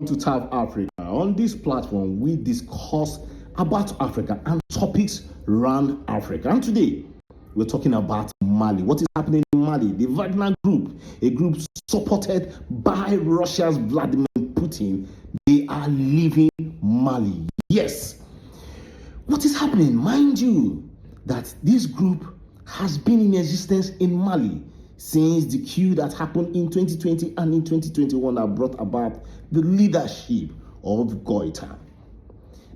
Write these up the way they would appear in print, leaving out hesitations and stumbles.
To Tap Africa. On this platform, we discuss about Africa and topics around Africa. And today, we're talking about Mali. What is happening in Mali? The Wagner group, a group supported by Russia's Vladimir Putin, they are leaving Mali. Yes. What is happening? Mind you, that this group has been in existence in Mali since the coup that happened in 2020 and in 2021 that brought about the leadership of Goita.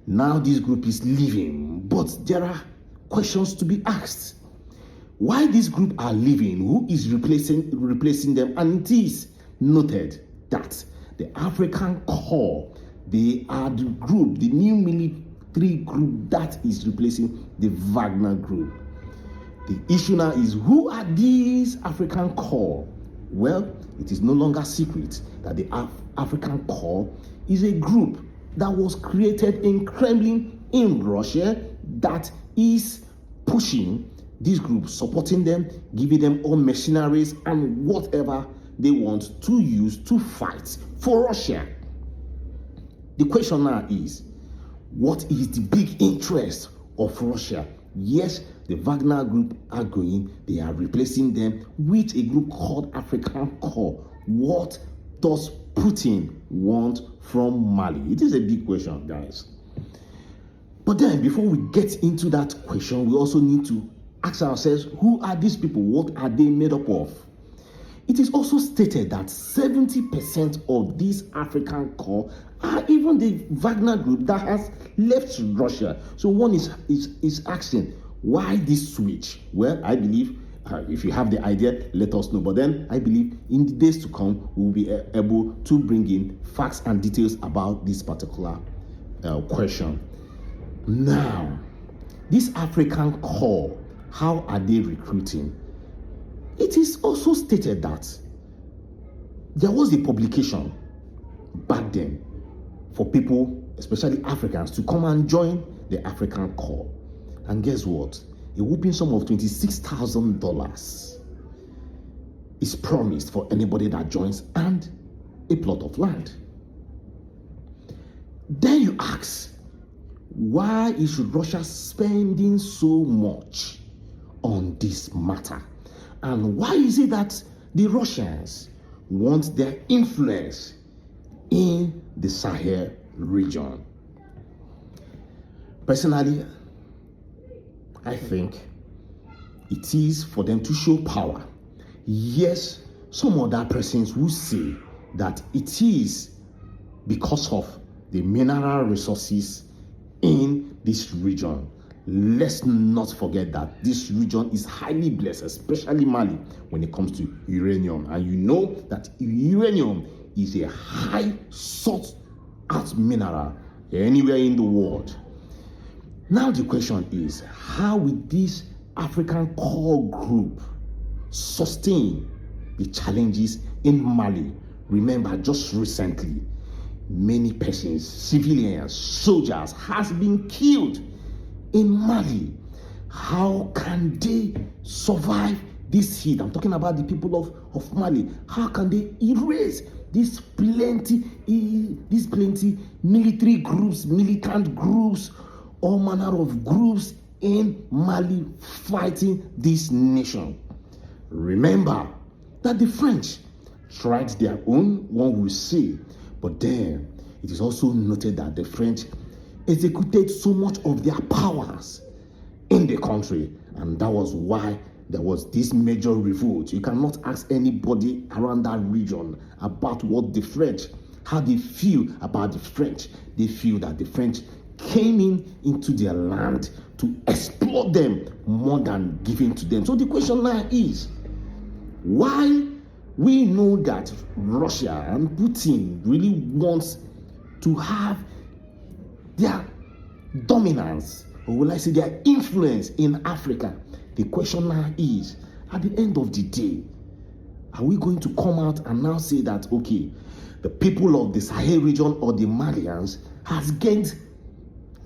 Now this group is leaving, but there are questions to be asked. Why this group are leaving? Who is replacing them? And it is noted that the African Corps, they are the group, the new military group that is replacing the Wagner group. The issue now is, who are these African Corps? Well, it is no longer secret that the African Corps is a group that was created in Kremlin in Russia that is pushing this group, supporting them, giving them all machineries and whatever they want to use to fight for Russia. The question now is, what is the big interest of Russia? Yes, the Wagner group are going, they are replacing them with a group called African Corps. What does Putin want from Mali? It is a big question, guys. But then, before we get into that question, we also need to ask ourselves, who are these people? What are they made up of? It is also stated that 70% of these African Corps are even the Wagner group that has left Russia. So one is asking, why this switch? Well, I believe, if you have the idea, let us know. But then I believe in the days to come, we'll be able to bring in facts and details about this particular question. Now, this African Corps, how are they recruiting? It is also stated that there was a publication back then for people, especially Africans, to come and join the African Corps. And guess what? A whooping sum of $26,000 is promised for anybody that joins, and a plot of land. Then you ask, why is Russia spending so much on this matter? And why is it that the Russians want their influence in the Sahel region? Personally, I think it is for them to show power. Yes, some other persons will say that it is because of the mineral resources in this region. Let's not forget that this region is highly blessed, especially Mali, when it comes to uranium. And you know that uranium is a high sought out mineral anywhere in the world. Now the question is, how will this African Corps group sustain the challenges in Mali? Remember, just recently, many persons, civilians, soldiers, has been killed in Mali. How can they survive this heat? I'm talking about the people of Mali. How can they erase these plenty military groups, militant groups, all manner of groups in Mali fighting this nation? Remember that the French tried their own, one will say, but then it is also noted that the French executed so much of their powers in the country, and that was why there was this major revolt. You cannot ask anybody around that region about what the French, how they feel about the French. They feel that the French came into their land to exploit them more than giving to them. So the question now is, why we know that Russia and Putin really wants to have their dominance, or will I say their influence in Africa? The question now is, at the end of the day, are we going to come out and now say that, okay, the people of the Sahel region or the Malians has gained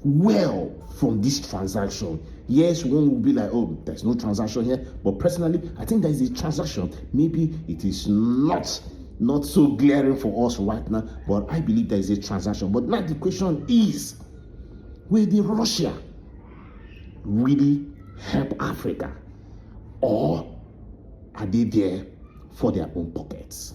well from this transaction? Yes, one will be like, oh, there's no transaction here. But personally, I think there is a transaction. Maybe it is not not so glaring for us right now, but I believe there is a transaction. But now the question is, will the Russia really help Africa, or are they there for their own pockets?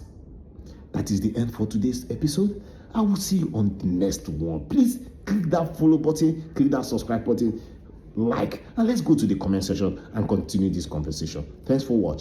That is the end for today's episode. I will see you on the next one. Please click that follow button, click that subscribe button, like, and let's go to the comment section and continue this conversation. Thanks for watching.